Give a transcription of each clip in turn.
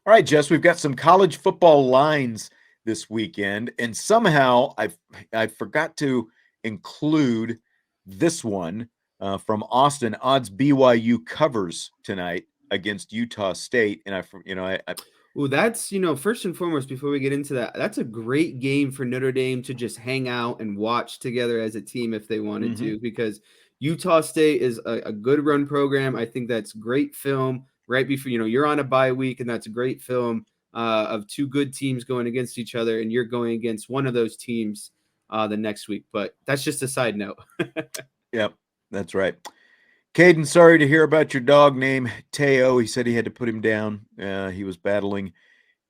All right, Jess, we've got some college football lines this weekend, and somehow I forgot to include this one from Austin. Odds BYU covers tonight against Utah State, and I Well, that's, first and foremost, before we get into that, that's a great game for Notre Dame to just hang out and watch together as a team if they wanted mhm. to, because Utah State is a good run program. I think that's great film right before, you're on a bye week, and that's a great film of two good teams going against each other, and you're going against one of those teams the next week. But that's just a side note. Yep, that's right. Caden, sorry to hear about your dog named Teo. He said he had to put him down. He was battling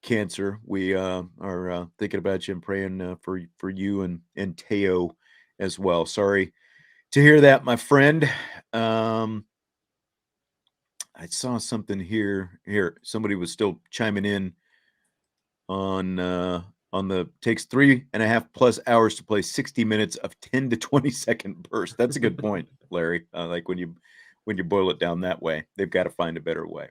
cancer. We are thinking about you and praying for you and Teo as well. Sorry to hear that, my friend. I saw something here. Somebody was still chiming in on the takes 3.5 plus hours to play 60 minutes of 10 to 20-second bursts. That's a good point, Larry. Like when you boil it down that way, they've got to find a better way.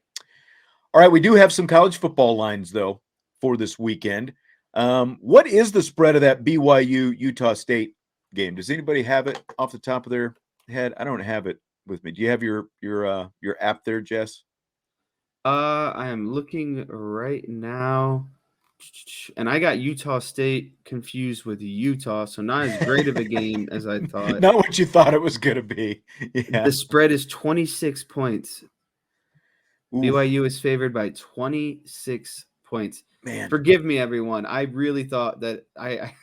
All right, we do have some college football lines though for this weekend. What is the spread of that BYU Utah State game? Does anybody have it off the top of their head? I don't have it with me. Do you have your app there, Jess? I am looking right now. And I got Utah State confused with Utah, so not as great of a game as I thought. Not what you thought it was going to be. Yeah. The spread is 26 points. Ooh, BYU is favored by 26 points. man. Forgive me, everyone. I really thought that I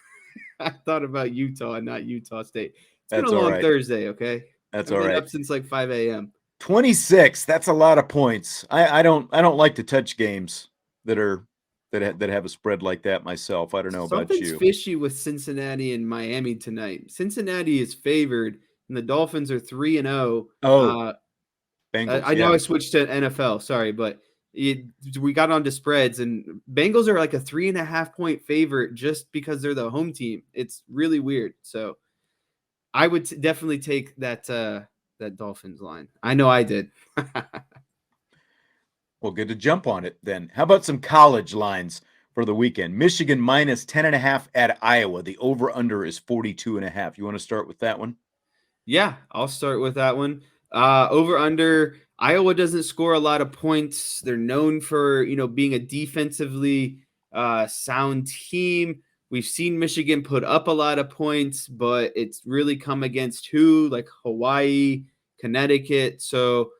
thought about Utah and not Utah State. It's been That's a all long right. Thursday, okay? That's I've all been right. up since like 5 a.m. 26. That's a lot of points. I don't like to touch games that have a spread like that myself. I don't know about Something's you. fishy with Cincinnati and Miami tonight. Cincinnati is favored, and the Dolphins are 3-0. Oh, Bengals. I know Yeah. I switched to NFL, sorry, but we got onto spreads, and Bengals are like a 3.5 point favorite just because they're the home team. It's really weird. So I would definitely take that Dolphins line. I know I did. Well, good to jump on it then. How about some college lines for the weekend? Michigan minus 10.5 at Iowa. The over-under is 42.5. You want to start with that one? Yeah, I'll start with that one. Over under, Iowa doesn't score a lot of points. They're known for, being a defensively sound team. We've seen Michigan put up a lot of points, but it's really come against who? Like Hawaii, Connecticut. So,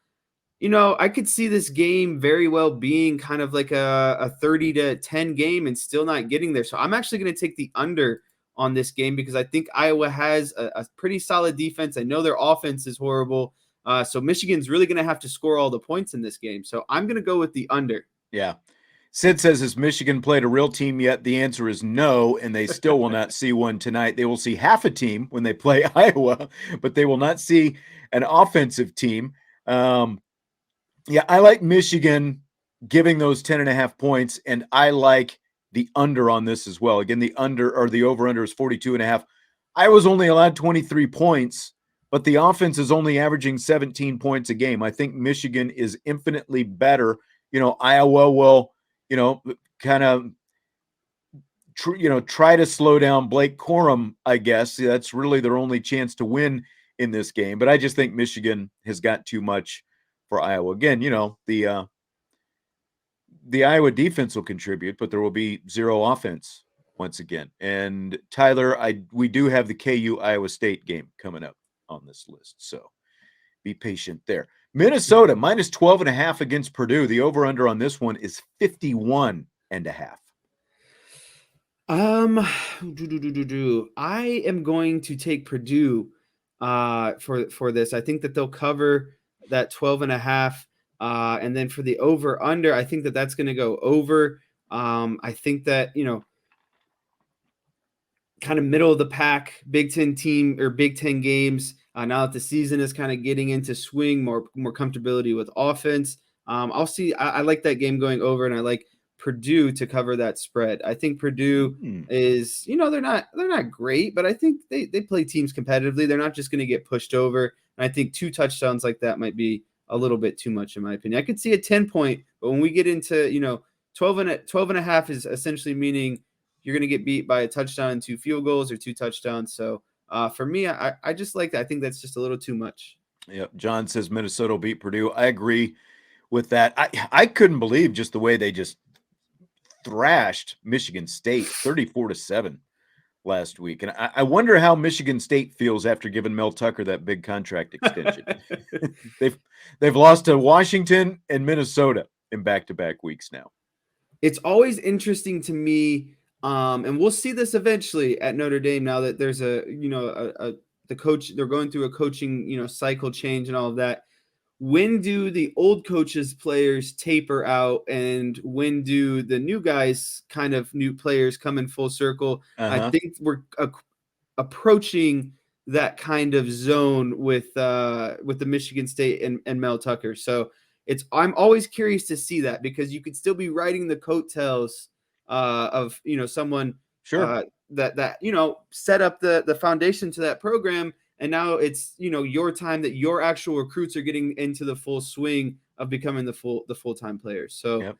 I could see this game very well being kind of like a 30-10 game and still not getting there. So I'm actually going to take the under on this game because I think Iowa has a pretty solid defense. I know their offense is horrible. So Michigan's really going to have to score all the points in this game. So I'm going to go with the under. Yeah. Sid says, has Michigan played a real team yet? The answer is no, and they still will not see one tonight. They will see half a team when they play Iowa, but they will not see an offensive team. Yeah, I like Michigan giving those 10.5 points, and I like the under on this as well. Again, the under or the over-under is 42.5. I was only allowed 23 points, but the offense is only averaging 17 points a game. I think Michigan is infinitely better. Iowa will, kind of, try to slow down Blake Corum, I guess. That's really their only chance to win in this game. But I just think Michigan has got too much for Iowa. Again, the Iowa defense will contribute, but there will be zero offense once again. And Tyler, we do have the KU Iowa State game coming up on this list, so be patient there. Minnesota minus 12.5 against Purdue. The over/under on this one is 51.5. I am going to take Purdue for this. I think that they'll cover that 12.5. And then for the over under, I think that that's going to go over. I think that, kind of middle of the pack Big Ten team or Big Ten games. Now that the season is kind of getting into swing, more comfortability with offense. I'll see. I like that game going over, and I like Purdue to cover that spread. I think Purdue is, they're not great, but I think they play teams competitively. They're not just going to get pushed over. And I think 2 touchdowns like that might be a little bit too much in my opinion. I could see a 10-point, but when we get into, 12 and a half is essentially meaning you're going to get beat by a touchdown and 2 field goals or 2 touchdowns. So for me, I just like that. I think that's just a little too much. Yep. John says Minnesota will beat Purdue. I agree with that. I couldn't believe just the way they just thrashed Michigan State 34-7 last week. And I wonder how Michigan State feels after giving Mel Tucker that big contract extension. They've lost to Washington and Minnesota in back-to-back weeks now. It's always interesting to me, and we'll see this eventually at Notre Dame now that there's the coach, they're going through a coaching, cycle change and all of that. When do the old coaches players taper out, and when do the new guys new players come in full circle? I think we're approaching that kind of zone with the Michigan State and Mel Tucker. So I'm always curious to see that, because you could still be riding the coattails of someone that set up the foundation to that program. And now it's, your time that your actual recruits are getting into the full swing of becoming the full-time players. So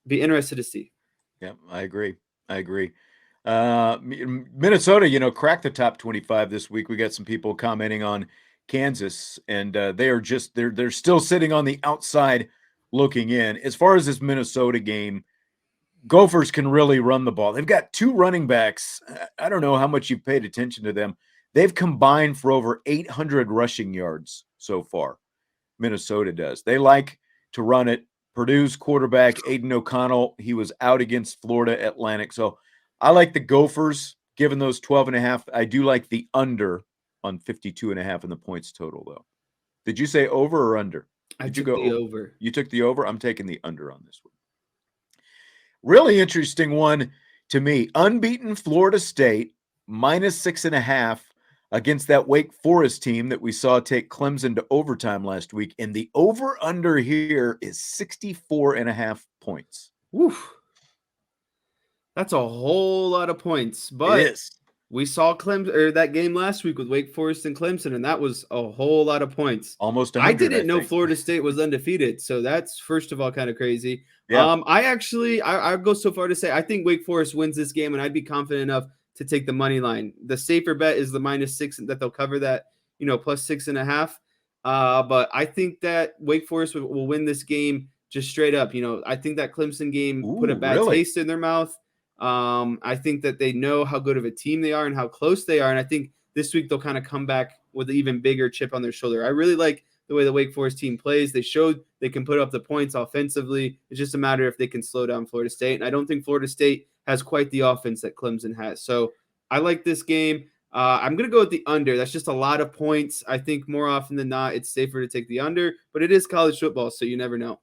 be interested to see. Yeah, I agree. Minnesota, cracked the top 25 this week. We got some people commenting on Kansas, and they're still sitting on the outside looking in. As far as this Minnesota game, Gophers can really run the ball. They've got 2 running backs. I don't know how much you've paid attention to them. They've combined for over 800 rushing yards so far. Minnesota does. They like to run it. Purdue's quarterback, Aiden O'Connell, he was out against Florida Atlantic. So I like the Gophers, given those 12.5. I do like the under on 52.5 in the points total, though. Did you say over or under? I took the over. You took the over? I'm taking the under on this one. Really interesting one to me. Unbeaten Florida State, -6.5 against that Wake Forest team that we saw take Clemson to overtime last week. And the over-under here is 64.5 points. Woof. That's a whole lot of points. But it is. We saw that game last week with Wake Forest and Clemson, and that was a whole lot of points. Almost 100, I didn't know Florida State was undefeated, so that's, first of all, kind of crazy. Yeah. I'd go so far to say I think Wake Forest wins this game, and I'd be confident enough to take the money line. The safer bet is the -6, that they'll cover that, +6.5. But I think that Wake Forest will win this game just straight up. I think that Clemson game put a bad taste in their mouth. I think that they know how good of a team they are and how close they are. And I think this week they'll kind of come back with an even bigger chip on their shoulder. I really like the way the Wake Forest team plays. They showed they can put up the points offensively. It's just a matter if they can slow down Florida State. And I don't think Florida State has quite the offense that Clemson has. So I like this game. I'm going to go with the under. That's just a lot of points. I think more often than not, it's safer to take the under, but it is college football, so you never know.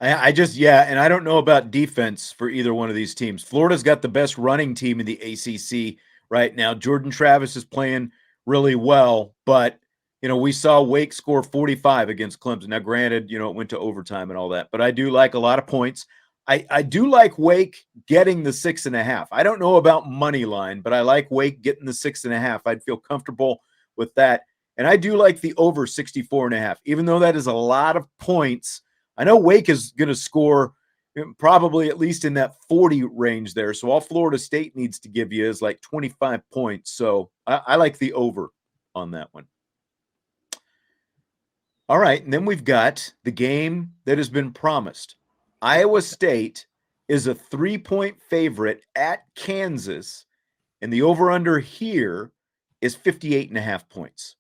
And I don't know about defense for either one of these teams. Florida's got the best running team in the ACC right now. Jordan Travis is playing really well, but, we saw Wake score 45 against Clemson. Now, granted, it went to overtime and all that, but I do like a lot of points. I do like Wake getting the 6.5. I don't know about money line, but I like Wake getting the 6.5. I'd feel comfortable with that. And I do like the over 64.5, even though that is a lot of points. I know Wake is going to score probably at least in that 40 range there. So all Florida State needs to give you is like 25 points. So I like the over on that one. All right. And then we've got the game that has been promised. Iowa State is a 3-point favorite at Kansas, and the over-under here is 58.5 points.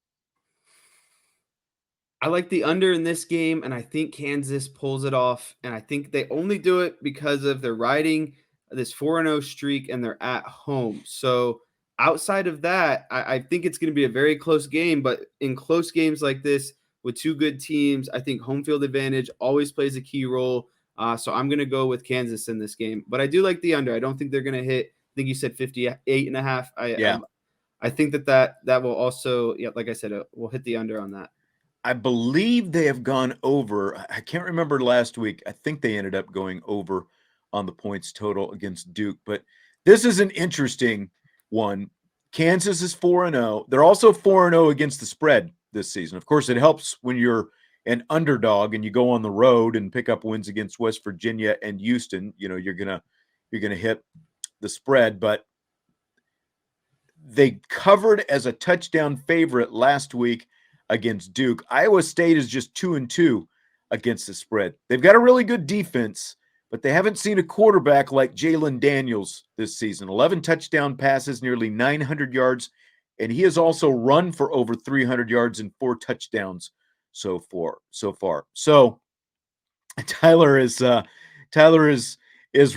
I like the under in this game, and I think Kansas pulls it off, and I think they only do it because of their riding this 4-0 streak, and they're at home. So outside of that, I think it's going to be a very close game, but in close games like this with two good teams, I think home field advantage always plays a key role. So I'm going to go with Kansas in this game, but I do like the under. I don't think they're going to hit. I think you said 58.5. I think that will also, like I said, we'll hit the under on that. I believe they have gone over. I can't remember last week. I think they ended up going over on the points total against Duke, but this is an interesting one. Kansas is 4-0. They're also 4-0 against the spread this season. Of course, it helps when you're an underdog and you go on the road and pick up wins against West Virginia and Houston, you're gonna hit the spread. But they covered as a touchdown favorite last week against Duke. Iowa State is just 2-2 against the spread. They've got a really good defense, but they haven't seen a quarterback like Jalen Daniels this season. 11 touchdown passes, nearly 900 yards, and he has also run for over 300 yards and 4 touchdowns so far. So Tyler is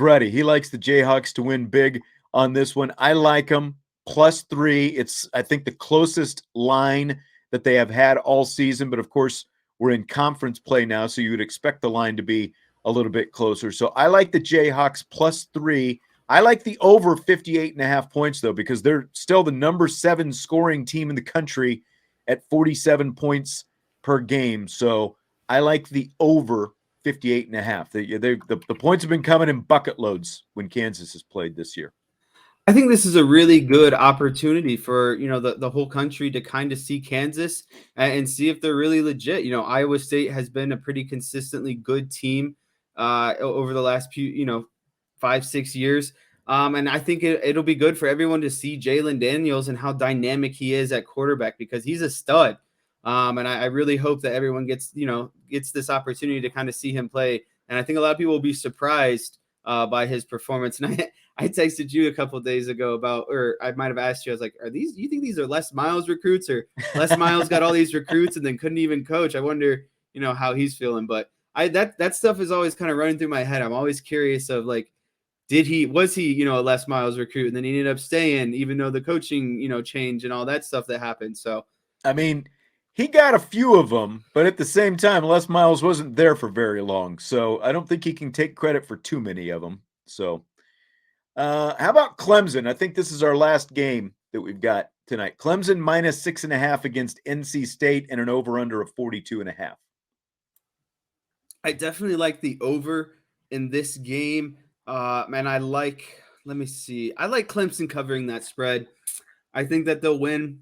ready. He likes the Jayhawks to win big on this one. I like them +3. It's, I think, the closest line that they have had all season, but of course we're in conference play now, so you would expect the line to be a little bit closer. So I like the Jayhawks +3. I like the over 58.5 points, though, because they're still the number 7 scoring team in the country at 47 points per game. So I like the over 58.5. The points have been coming in bucket loads when Kansas has played this year. I think this is a really good opportunity for, the whole country to kind of see Kansas and see if they're really legit. Iowa State has been a pretty consistently good team over the last few, 5-6 years. And I think it'll be good for everyone to see Jalen Daniels and how dynamic he is at quarterback, because he's a stud. And I really hope that everyone gets this opportunity to kind of see him play. And I think a lot of people will be surprised by his performance. And I texted you a couple of days ago or I might have asked you, I was like, you think these are Les Miles recruits, or Les Miles got all these recruits and then couldn't even coach? I wonder, how he's feeling. But that stuff is always kind of running through my head. I'm always curious of, like, was he a Les Miles recruit, and then he ended up staying, even though the coaching, changed and all that stuff that happened. So, I mean, he got a few of them, but at the same time, Les Miles wasn't there for very long. So I don't think he can take credit for too many of them. So how about Clemson? I think this is our last game that we've got tonight. Clemson -6.5 against NC State, and an over-under of 42.5. I definitely like the over in this game. And I like Clemson covering that spread. I think that they'll win.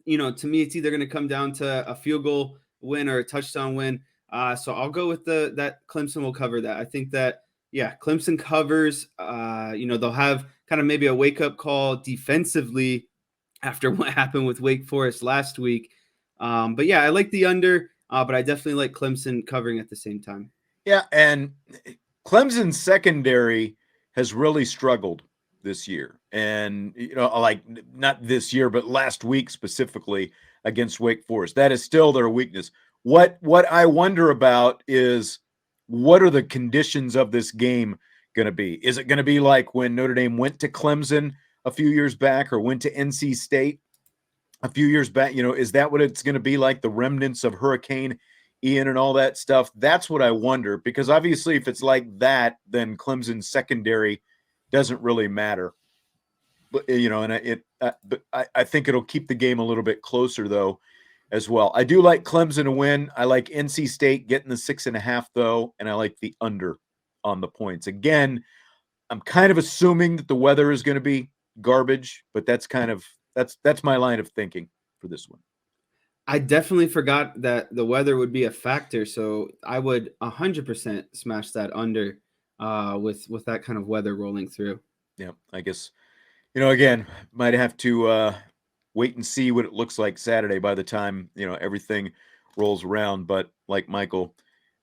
To me, it's either going to come down to a field goal win or a touchdown win. So I'll go with that Clemson will cover that. I think that, Clemson covers. They'll have kind of maybe a wake-up call defensively after what happened with Wake Forest last week. But I like the under, but I definitely like Clemson covering at the same time. Yeah, and Clemson's secondary has really struggled this year. And, like not this year, but last week specifically against Wake Forest. That is still their weakness. What I wonder about is, what are the conditions of this game going to be? Is it going to be like when Notre Dame went to Clemson a few years back, or went to NC State a few years back? Is that what it's going to be like, the remnants of Hurricane Ian and all that stuff? That's what I wonder, because obviously if it's like that, then Clemson's secondary doesn't really matter. But I think it'll keep the game a little bit closer though as well. I do like Clemson to win. I like NC State getting the 6.5 though, and I like the under on the points. Again, I'm kind of assuming that the weather is going to be garbage, but that's my line of thinking for this one. I definitely forgot that the weather would be a factor, so I would 100% smash that under with that kind of weather rolling through. Yeah, I guess, again, might have to wait and see what it looks like Saturday by the time, everything rolls around. But like Michael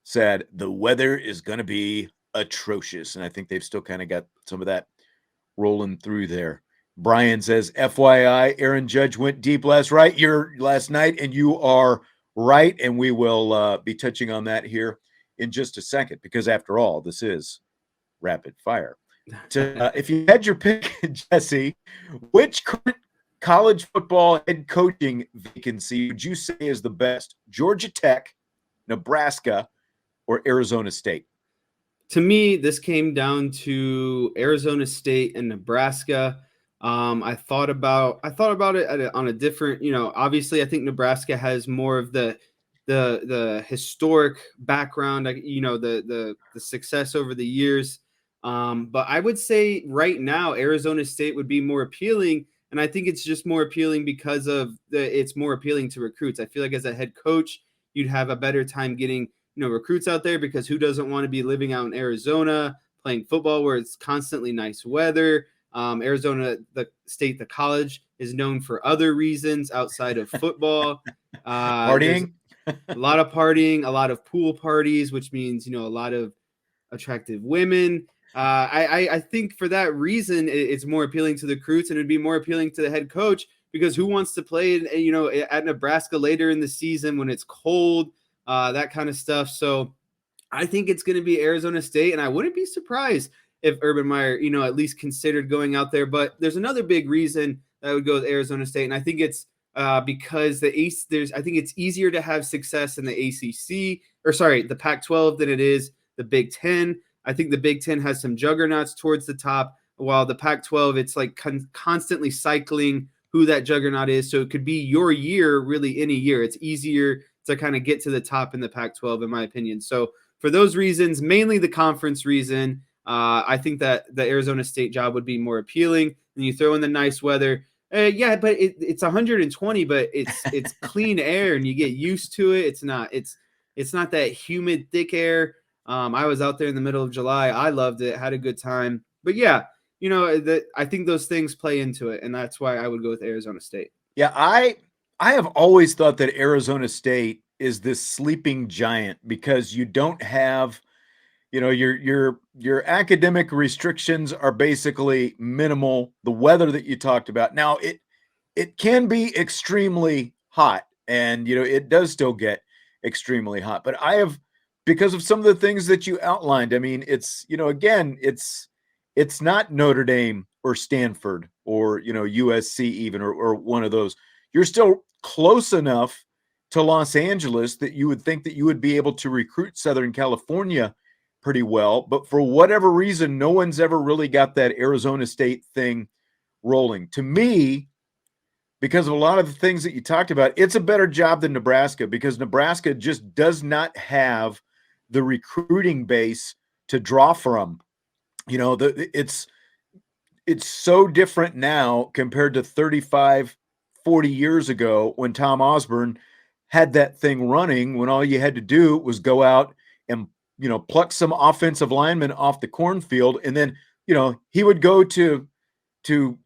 said, the weather is going to be atrocious, and I think they've still kind of got some of that rolling through there. Brian says, FYI, Aaron Judge went deep last night, and you are right, and we will be touching on that here in just a second, because after all, this is rapid fire. If you had your pick, Jesse, which current college football head coaching vacancy would you say is the best? Georgia Tech, Nebraska, or Arizona State? To me, this came down to Arizona State and Nebraska. I thought about it on a different, obviously I think Nebraska has more of the historic background, the success over the years. But I would say right now, Arizona State would be more appealing. And I think it's just more appealing because of it's more appealing to recruits. I feel like as a head coach, you'd have a better time getting, recruits out there, because who doesn't want to be living out in Arizona playing football where it's constantly nice weather? Arizona, the state, the college is known for other reasons outside of football. There's Partying? a lot of partying, a lot of pool parties, which means, a lot of attractive women. I think for that reason, it's more appealing to the recruits, and it'd be more appealing to the head coach, because who wants to play, at Nebraska later in the season when it's cold, that kind of stuff. So I think it's going to be Arizona State, and I wouldn't be surprised if Urban Meyer, at least considered going out there. But there's another big reason that I would go with Arizona State, and I think it's because I think it's easier to have success in the the Pac-12 than it is the Big Ten. I think the Big Ten has some juggernauts towards the top, while the Pac-12, it's like constantly cycling who that juggernaut is. So it could be your year, really any year. It's easier to kind of get to the top in the Pac-12, in my opinion. So for those reasons, mainly the conference reason, I think that the Arizona State job would be more appealing. And you throw in the nice weather. Yeah, but it's 120, but it's clean air, and you get used to it. It's not that humid, thick air. I was out there in the middle of July. I loved it, had a good time. But yeah, I think those things play into it, and that's why I would go with Arizona State. Yeah, I have always thought that Arizona State is this sleeping giant because you don't have, your academic restrictions are basically minimal. The weather that you talked about. Now it can be extremely hot, and it does still get extremely hot. But because of some of the things that you outlined, I mean, it's again, it's not Notre Dame or Stanford or USC even or one of those. You're still close enough to Los Angeles that you would think that you would be able to recruit Southern California pretty well. But for whatever reason, no one's ever really got that Arizona State thing rolling. To me, because of a lot of the things that you talked about, it's a better job than Nebraska, because Nebraska just does not have the recruiting base to draw from. It's so different now compared to 35, 40 years ago when Tom Osborne had that thing running, when all you had to do was go out and pluck some offensive linemen off the cornfield, and then he would go to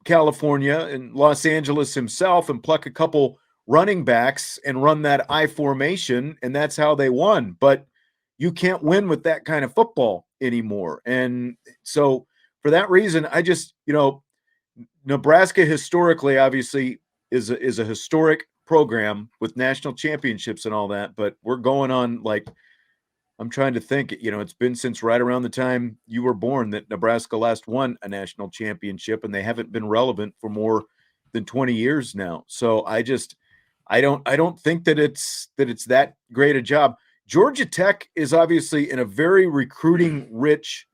California and Los Angeles himself and pluck a couple running backs and run that I formation, and that's how they won. But you can't win with that kind of football anymore. And so for that reason, I just, Nebraska historically obviously is a historic program with national championships and all that, but we're going on, like, I'm trying to think, it's been since right around the time you were born that Nebraska last won a national championship, and they haven't been relevant for more than 20 years now. So I don't think that it's that great a job. Georgia Tech is obviously in a very recruiting rich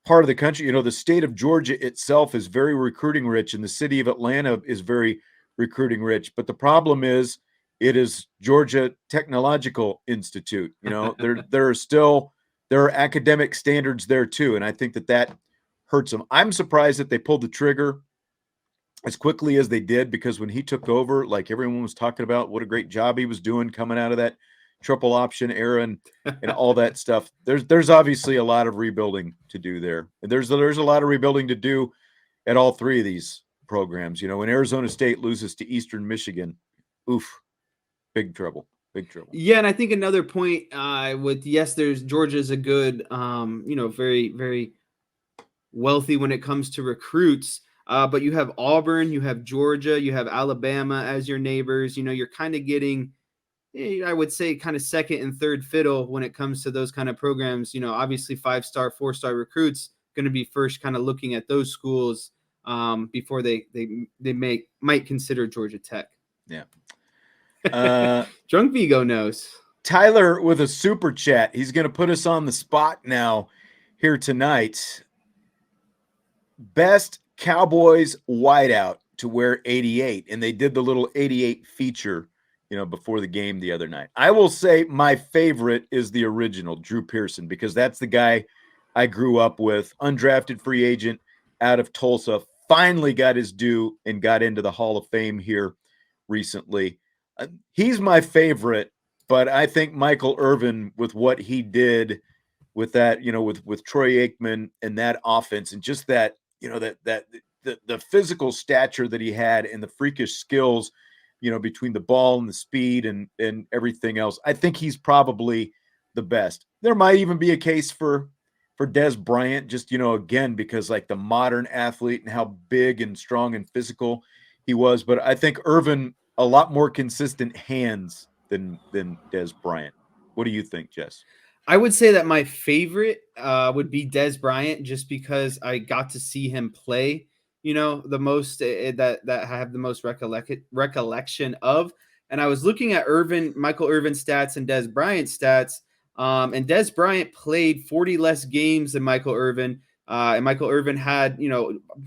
part of the country. The state of Georgia itself is very recruiting rich, and the city of Atlanta is very recruiting rich. But the problem is, it is Georgia Technological Institute. There are academic standards there too, and I think that hurts them. I'm surprised that they pulled the trigger as quickly as they did, because when he took over, like, everyone was talking about what a great job he was doing coming out of that triple option era and all that stuff. There's obviously a lot of rebuilding to do there, and there's a lot of rebuilding to do at all three of these programs. When Arizona State loses to Eastern Michigan, oof. Big trouble. Yeah, and I think another point there's Georgia's a good, very, very wealthy when it comes to recruits. But you have Auburn, you have Georgia, you have Alabama as your neighbors. You're kind of getting, I would say, kind of second and third fiddle when it comes to those kind of programs. Obviously 5-star, 4-star recruits going to be first kind of looking at those schools before they might consider Georgia Tech. Yeah. Drunk Vigo knows. Tyler with a super chat. He's going to put us on the spot now here tonight. Best Cowboys wideout to wear 88. And they did the little 88 feature, before the game the other night. I will say my favorite is the original, Drew Pearson, because that's the guy I grew up with, undrafted free agent out of Tulsa, finally got his due and got into the Hall of Fame here recently. He's my favorite but I think Michael Irvin, with what he did with that, with Troy Aikman and that offense, and just that, the physical stature that he had and the freakish skills, between the ball and the speed and everything else, I think he's probably the best. There might even be a case for Des Bryant, just again, because like the modern athlete and how big and strong and physical he was. But I think Irvin a lot more consistent hands than Des Bryant. What do you think, Jess? I would say that my favorite would be Des Bryant, just because I got to see him play, the most that I have the most recollection of. And I was looking at Michael Irvin stats and Des Bryant stats, and Des Bryant played 40 less games than Michael Irvin, and Michael Irvin had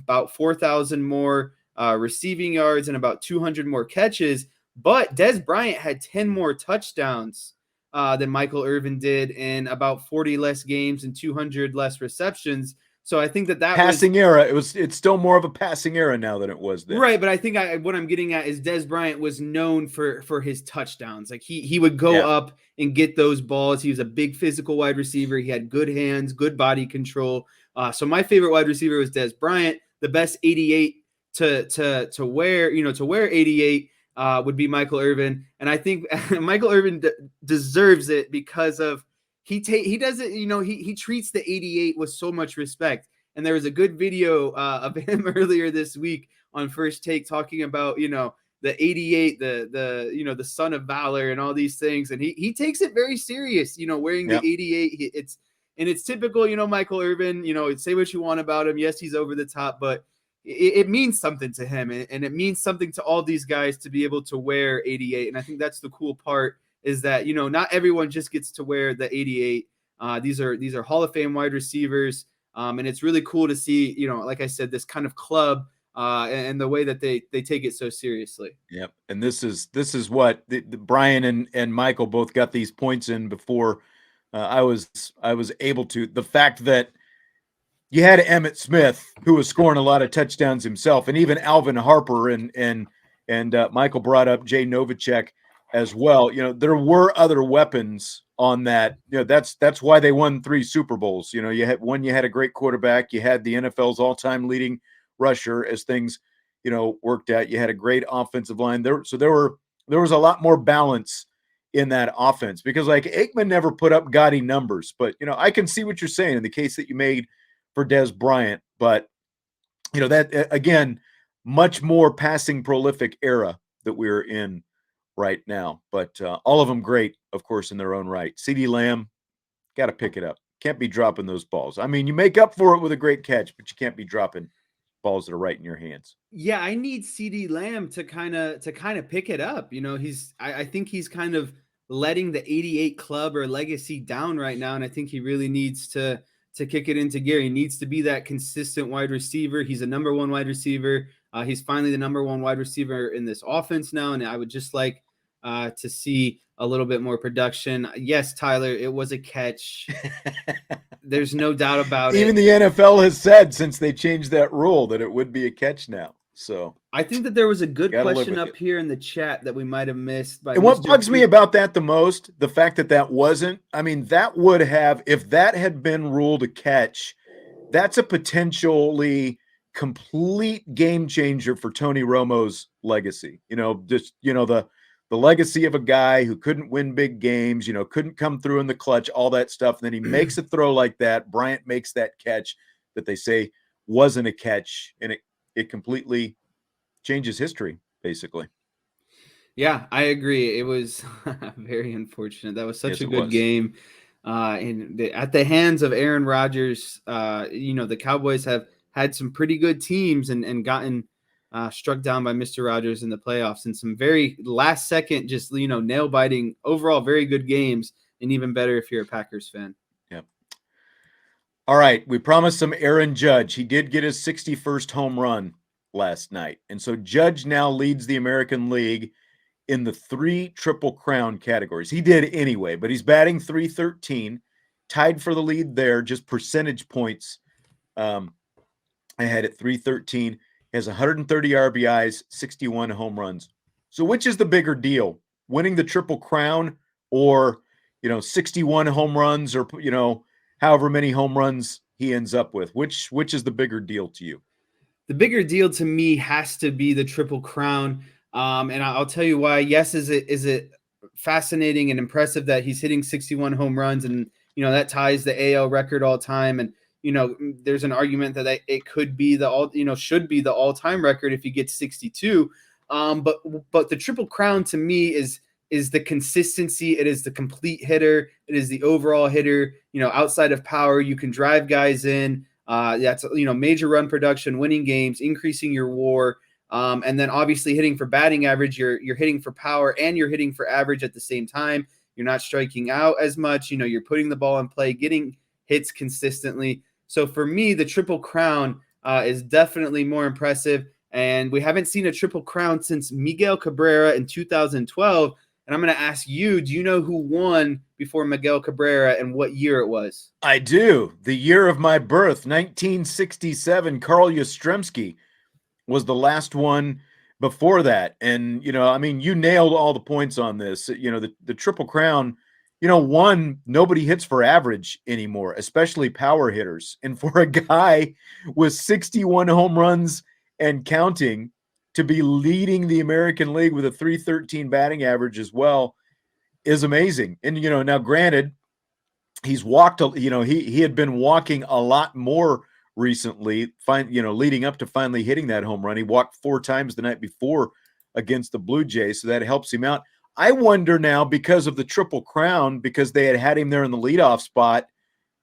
about 4,000 more receiving yards and about 200 more catches, but Des Bryant had 10 more touchdowns than Michael Irvin did in about 40 less games and 200 less receptions. So I think that passing era. It's still more of a passing era now than it was then. Right, but I think what I'm getting at is Des Bryant was known for his touchdowns. Like he would go up and get those balls. He was a big physical wide receiver. He had good hands, good body control. So my favorite wide receiver was Des Bryant. The best 88 to wear, to wear 88 would be Michael Irvin, and I think Michael Irvin deserves it because of he does it. He treats the 88 with so much respect. And there was a good video of him earlier this week on First Take talking about the 88, the son of valor and all these things, and he takes it very serious. Wearing the 88, it's typical. Michael Irvin. Say what you want about him. Yes, he's over the top, but it means something to him, and it means something to all these guys to be able to wear 88. And I think that's the cool part, is that not everyone just gets to wear the 88. These are Hall of Fame wide receivers, and it's really cool to see, like I said, this kind of club and the way that they take it so seriously. Yep, and this is what the Brian and Michael both got these points in before I was able to. The fact that you had Emmitt Smith, who was scoring a lot of touchdowns himself, and even Alvin Harper and Michael brought up Jay Novacek as well. There were other weapons on that. That's why they won 3 Super Bowls. You had a great quarterback. You had the NFL's all-time leading rusher as things, worked out. You had a great offensive line there. So there was a lot more balance in that offense, because like Aikman never put up gaudy numbers, but I can see what you're saying in the case that you made for Des Bryant, but that again, much more passing prolific era that we're in right now. But all of them great, of course, in their own right. CeeDee Lamb, got to pick it up. Can't be dropping those balls. I mean, you make up for it with a great catch, but you can't be dropping balls that are right in your hands. Yeah, I need CeeDee Lamb to kind of pick it up. I think he's kind of letting the 88 club or legacy down right now, and I think he really needs to kick it into gear. He needs to be that consistent wide receiver. He's a number 1 wide receiver. He's finally the number 1 wide receiver in this offense now, and I would just like to see a little bit more production. Yes, Tyler, it was a catch. There's no doubt about it. Even the NFL has said since they changed that rule that it would be a catch now. So I think that there was a good question up here in the chat that we might have missed. And what bugs me about that the most, the fact that wasn't, I mean, that would have, if that had been ruled a catch, that's a potentially complete game changer for Tony Romo's legacy. The legacy of a guy who couldn't win big games, couldn't come through in the clutch, all that stuff. And then he makes a throw like that. Bryant makes that catch that they say wasn't a catch, and it completely changes history, basically. Yeah, I agree. It was very unfortunate. That was such a good game. At the hands of Aaron Rodgers, the Cowboys have had some pretty good teams and gotten struck down by Mr. Rodgers in the playoffs, and some very last second, just nail biting, overall very good games, and even better if you're a Packers fan. Yep. All right, we promised some Aaron Judge. He did get his 61st home run last night, and so Judge now leads the American League in the 3 Triple Crown categories. He did anyway, but he's batting .313, tied for the lead there, just percentage points ahead at .313. He has 130 RBIs, 61 home runs. So which is the bigger deal, winning the Triple Crown or 61 home runs, or however many home runs he ends up with? Which is the bigger deal to you? The bigger deal to me has to be the Triple Crown. And I'll tell you why. Yes, is it fascinating and impressive that he's hitting 61 home runs, and that ties the AL record all time. And there's an argument that it could be should be the all-time record if he gets 62. But the Triple Crown to me is the consistency. It is the complete hitter. It is the overall hitter. Outside of power, you can drive guys in. That's major run production, winning games, increasing your WAR, and then obviously hitting for batting average. You're hitting for power and you're hitting for average at the same time. You're not striking out as much. You're putting the ball in play, getting hits consistently. So for me, the Triple Crown is definitely more impressive. And we haven't seen a Triple Crown since Miguel Cabrera in 2012. And I'm going to ask you, do you know who won before Miguel Cabrera and what year it was? I do. The year of my birth, 1967. Carl Yastrzemski was the last one before that. And, you nailed all the points on this. The Triple Crown, one, nobody hits for average anymore, especially power hitters. And for a guy with 61 home runs and counting to be leading the American League with a 313 batting average as well is amazing. And, now granted, he's walked, he had been walking a lot more recently, leading up to finally hitting that home run. He walked 4 times the night before against the Blue Jays, so that helps him out. I wonder now, because of the Triple Crown, because they had him there in the leadoff spot,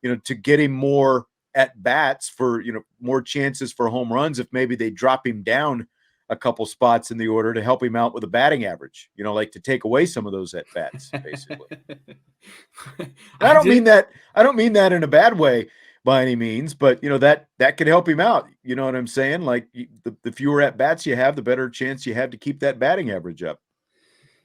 to get him more at bats for, more chances for home runs, if maybe they drop him down a couple spots in the order to help him out with a batting average, like to take away some of those at bats, basically. I don't mean that in a bad way by any means, but that could help him out. You know what I'm saying? Like the fewer at bats you have, the better chance you have to keep that batting average up.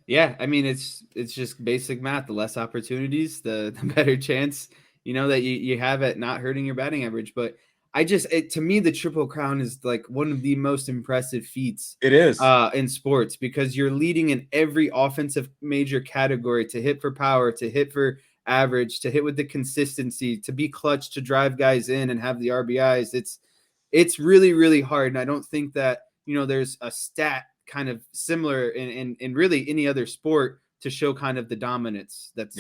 Yeah, I mean it's just basic math. The less opportunities, the better chance that you have at not hurting your batting average. But to me, the Triple Crown is like one of the most impressive feats. It is in sports, because you're leading in every offensive major category: to hit for power, to hit for average, to hit with the consistency, to be clutch, to drive guys in and have the RBIs. It's really, really hard. And I don't think that, there's a stat kind of similar in really any other sport to show kind of the dominance that's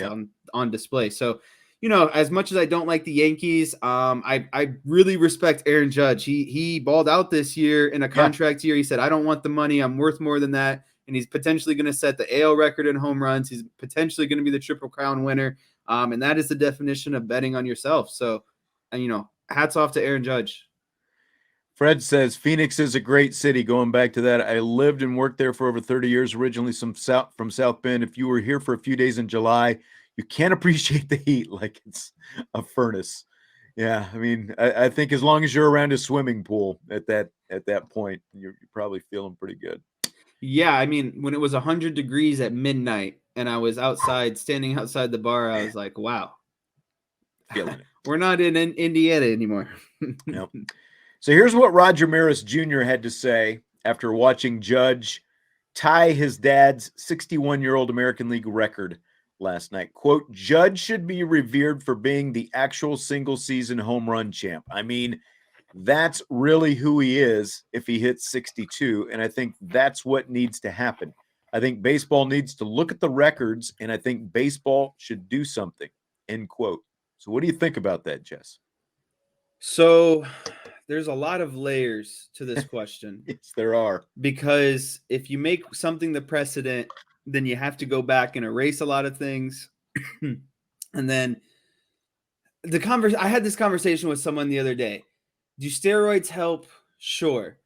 on display. So, as much as I don't like the Yankees, I really respect Aaron Judge. He balled out this year in a contract year. He said, I don't want the money. I'm worth more than that. And he's potentially going to set the AL record in home runs. He's potentially going to be the Triple Crown winner. And that is the definition of betting on yourself. So, hats off to Aaron Judge. Fred says, Phoenix is a great city. Going back to that, I lived and worked there for over 30 years, originally from South Bend. If you were here for a few days in July, you can't appreciate the heat like it's a furnace. Yeah, I mean, I think as long as you're around a swimming pool at that point, you're probably feeling pretty good. Yeah, I mean, when it was 100 degrees at midnight and I was standing outside the bar, I was like, wow, we're not in Indiana anymore. Yep. So here's what Roger Maris Jr. had to say after watching Judge tie his dad's 61-year-old American League record last night. Quote, Judge should be revered for being the actual single-season home run champ. I mean, that's really who he is if he hits 62, and I think that's what needs to happen. I think baseball needs to look at the records, and I think baseball should do something, end quote. So what do you think about that, Jess? So there's a lot of layers to this question. Yes, there are. Because if you make something the precedent, then you have to go back and erase a lot of things. And then I had this conversation with someone the other day. Do steroids help? Sure.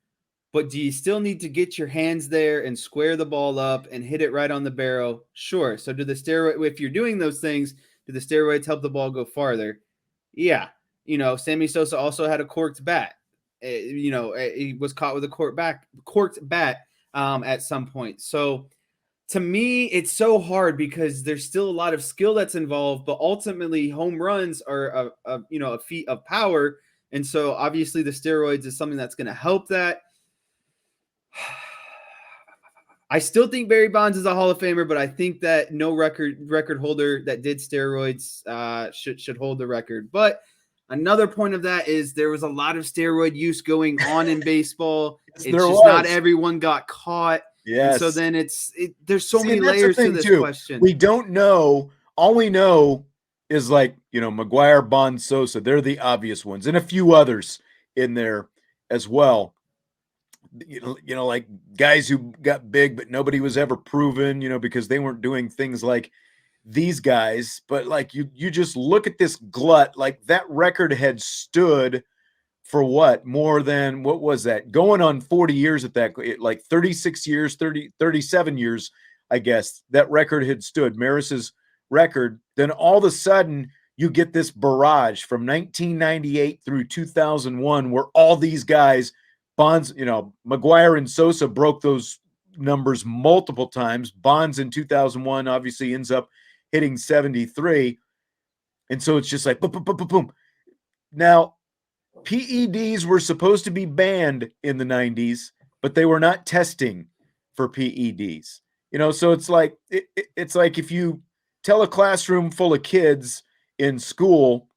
But do you still need to get your hands there and square the ball up and hit it right on the barrel? Sure. So if you're doing those things, do the steroids help the ball go farther? Yeah. Sammy Sosa also had a corked bat. He was caught with a corked bat at some point. So to me, it's so hard because there's still a lot of skill that's involved, but ultimately home runs are a feat of power. And so obviously the steroids is something that's going to help that. I still think Barry Bonds is a Hall of Famer, but I think that no record holder that did steroids should hold the record. But another point of that is there was a lot of steroid use going on in baseball. Yes, It's there just not was. everyone got caught. And so Yes. then there's so many And that's the layers to thing this too. question. We don't know. All we know is like, McGuire, Bonds, Sosa. They're the obvious ones, and a few others in there as well. Like guys who got big, but nobody was ever proven, because they weren't doing things like these guys. But like you just look at this glut, like that record had stood for what, more than, what was that, going on 40 years at that, like 36 years, 37 years, I guess that record had stood, Maris's record. Then all of a sudden you get this barrage from 1998 through 2001 where all these guys, Bonds, McGuire and Sosa broke those numbers multiple times. Bonds in 2001 obviously ends up hitting 73. And so it's just like boom, boom, boom, boom, boom. Now, PEDs were supposed to be banned in the 90s, but they were not testing for PEDs. So it's like it's like if you tell a classroom full of kids in school,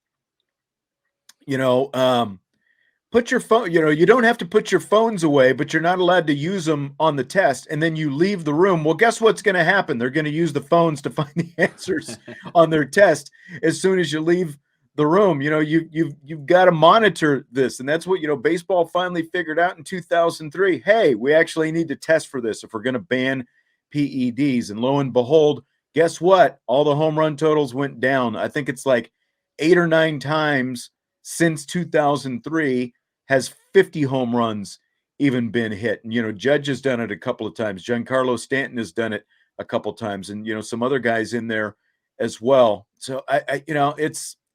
put your phone, you don't have to put your phones away, but you're not allowed to use them on the test, and then you leave the room. Well, guess what's going to happen? They're going to use the phones to find the answers on their test as soon as you leave the room. You've got to monitor this, and that's what baseball finally figured out in 2003. Hey, we actually need to test for this if we're going to ban PEDs. And lo and behold, guess what? All the home run totals went down. I think it's like 8 or 9 times since 2003 has 50 home runs even been hit. And Judge has done it a couple of times. Giancarlo Stanton has done it a couple of times, and some other guys in there as well. So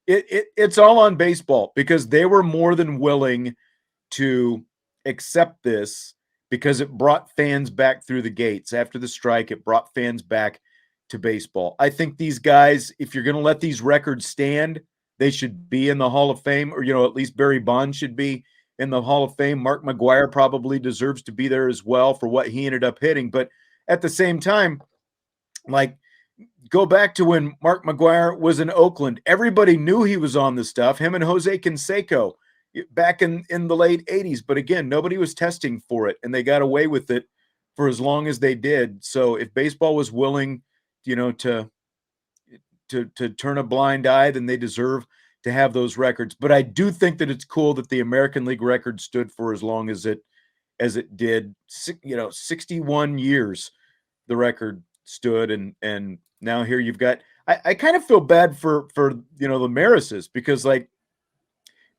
it's all on baseball because they were more than willing to accept this because it brought fans back through the gates. After the strike, it brought fans back to baseball. I think these guys, if you're going to let these records stand, they should be in the Hall of Fame, or, at least Barry Bonds should be in the Hall of Fame. Mark McGuire probably deserves to be there as well for what he ended up hitting. But at the same time, like, go back to when Mark McGuire was in Oakland. Everybody knew he was on the stuff, him and Jose Canseco back in the late 80s. But again, nobody was testing for it, and they got away with it for as long as they did. So if baseball was willing, to turn a blind eye, then they deserve to have those records. But I do think that it's cool that the American League record stood for as long as it did. 61 years the record stood, and now here you've got. I kind of feel bad for the Marises, because like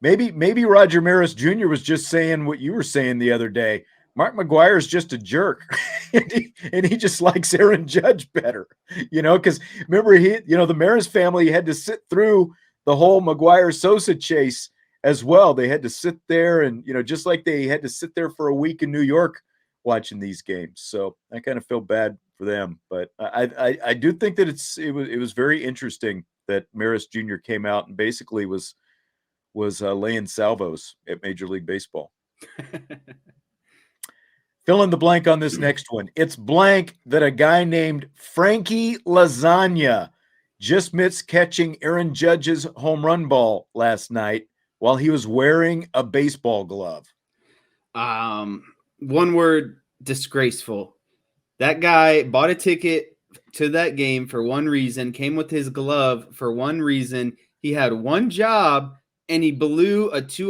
maybe Roger Maris Jr. was just saying what you were saying the other day. Mark McGuire is just a jerk, and he just likes Aaron Judge better, because remember the Maris family had to sit through the whole McGuire Sosa chase as well. They had to sit there and, just like they had to sit there for a week in New York watching these games. So I kind of feel bad for them, but I do think that it was very interesting that Maris Jr. came out and basically was laying salvos at Major League Baseball. Fill in the blank on this next one. It's blank that a guy named Frankie Lasagna just missed catching Aaron Judge's home run ball last night while he was wearing a baseball glove. One word: disgraceful. That guy bought a ticket to that game for one reason, came with his glove for one reason. He had one job, and he blew a at least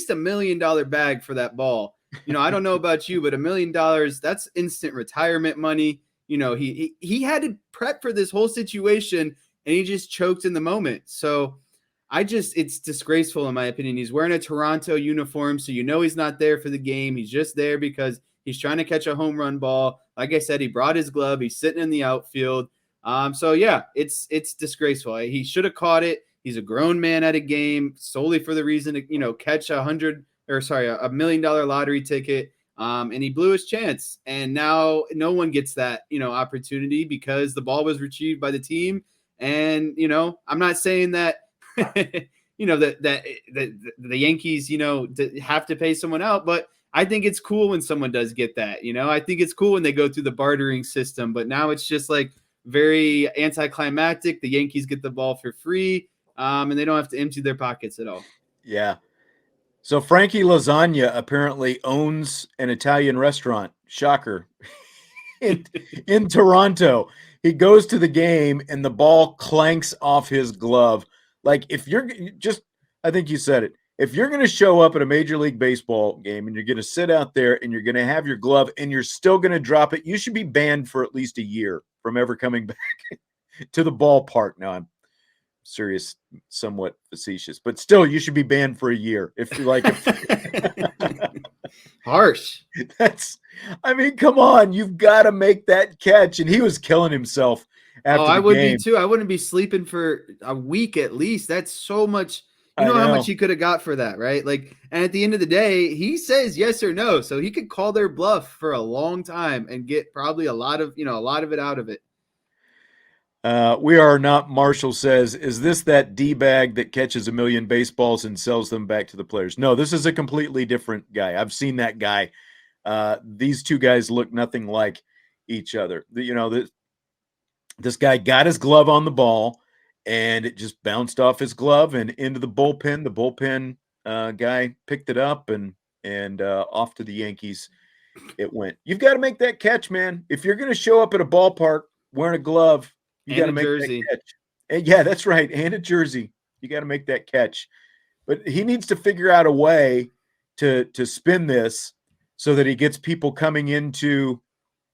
$1 million bag for that ball. I don't know about you, but $1 million, that's instant retirement money. He had to prep for this whole situation, and he just choked in the moment. So it's disgraceful in my opinion. He's wearing a Toronto uniform, so he's not there for the game. He's just there because he's trying to catch a home run ball. Like I said, he brought his glove. He's sitting in the outfield. So yeah, it's disgraceful. He should have caught it. He's a grown man at a game solely for the reason to, catch a $1 million lottery ticket. And he blew his chance. And now no one gets that, opportunity because the ball was retrieved by the team. And, I'm not saying that, that the Yankees, have to pay someone out, but I think it's cool when someone does get that. I think it's cool when they go through the bartering system. But now it's just like very anticlimactic. The Yankees get the ball for free, and they don't have to empty their pockets at all. Yeah. So Frankie Lasagna apparently owns an Italian restaurant. Shocker. in Toronto. He goes to the game and the ball clanks off his glove. Like if you're just, I think you said it. If you're going to show up at a Major League Baseball game and you're going to sit out there and you're going to have your glove and you're still going to drop it, you should be banned for at least a year from ever coming back to the ballpark. Now I'm serious, somewhat facetious, but still you should be banned for a year. If you like, harsh. I mean, come on, you've got to make that catch. And he was killing himself after the game. I would be too. I wouldn't be sleeping for a week at least. That's so much. You know how much he could have got for that, right? Like, and at the end of the day, he says yes or no. So he could call their bluff for a long time and get probably a lot of it out of it. We Are Not Marshall says, is this that D-bag that catches a million baseballs and sells them back to the players? No, this is a completely different guy. I've seen that guy. These two guys look nothing like each other. This guy got his glove on the ball, and it just bounced off his glove and into the bullpen. The bullpen guy picked it up and off to the Yankees it went. You've got to make that catch, man. If you're going to show up at a ballpark wearing a glove, you got to make that catch. And yeah, that's right. And a jersey. You got to make that catch. But he needs to figure out a way to spin this so that he gets people coming into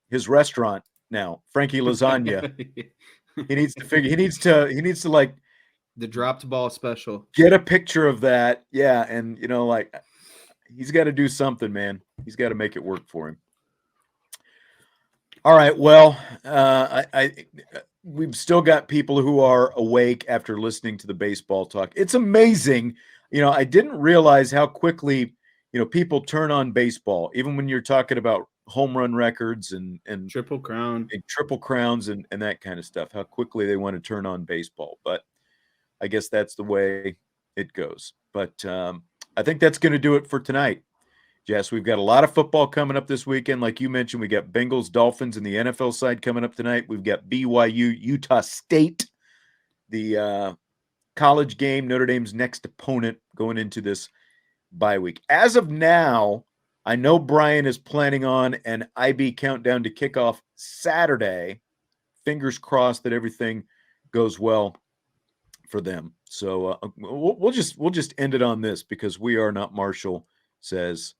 his restaurant now. Frankie Lasagna. He needs to like the dropped ball special. Get a picture of that. Yeah. And like he's got to do something, man. He's got to make it work for him. All right. Well, we've still got people who are awake after listening to the baseball talk. It's amazing. I didn't realize how quickly, people turn on baseball, even when you're talking about home run records and triple crowns and that kind of stuff, how quickly they want to turn on baseball. But I guess that's the way it goes. But I think that's going to do it for tonight. Jess, we've got a lot of football coming up this weekend. Like you mentioned, we got Bengals, Dolphins, and the NFL side coming up tonight. We've got BYU, Utah State, the college game, Notre Dame's next opponent going into this bye week. As of now, I know Brian is planning on an IB countdown to kickoff Saturday. Fingers crossed that everything goes well for them. So we'll just end it on this because We Are Not Marshall says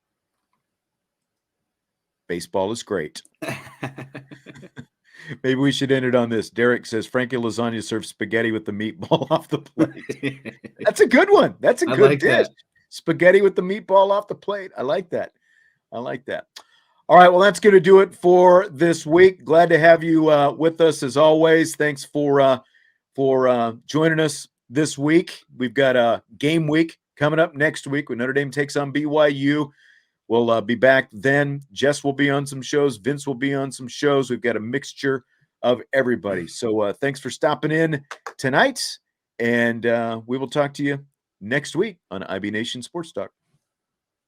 baseball is great. Maybe we should end it on this. Derek says Frankie Lasagna serves spaghetti with the meatball off the plate. That's a good one. That's a good dish. That. Spaghetti with the meatball off the plate. I like that. All right. Well, that's going to do it for this week. Glad to have you with us as always. Thanks for joining us this week. We've got a game week coming up next week when Notre Dame takes on BYU. We'll be back then. Jess will be on some shows. Vince will be on some shows. We've got a mixture of everybody. So thanks for stopping in tonight, and we will talk to you next week on IB Nation Sports Talk.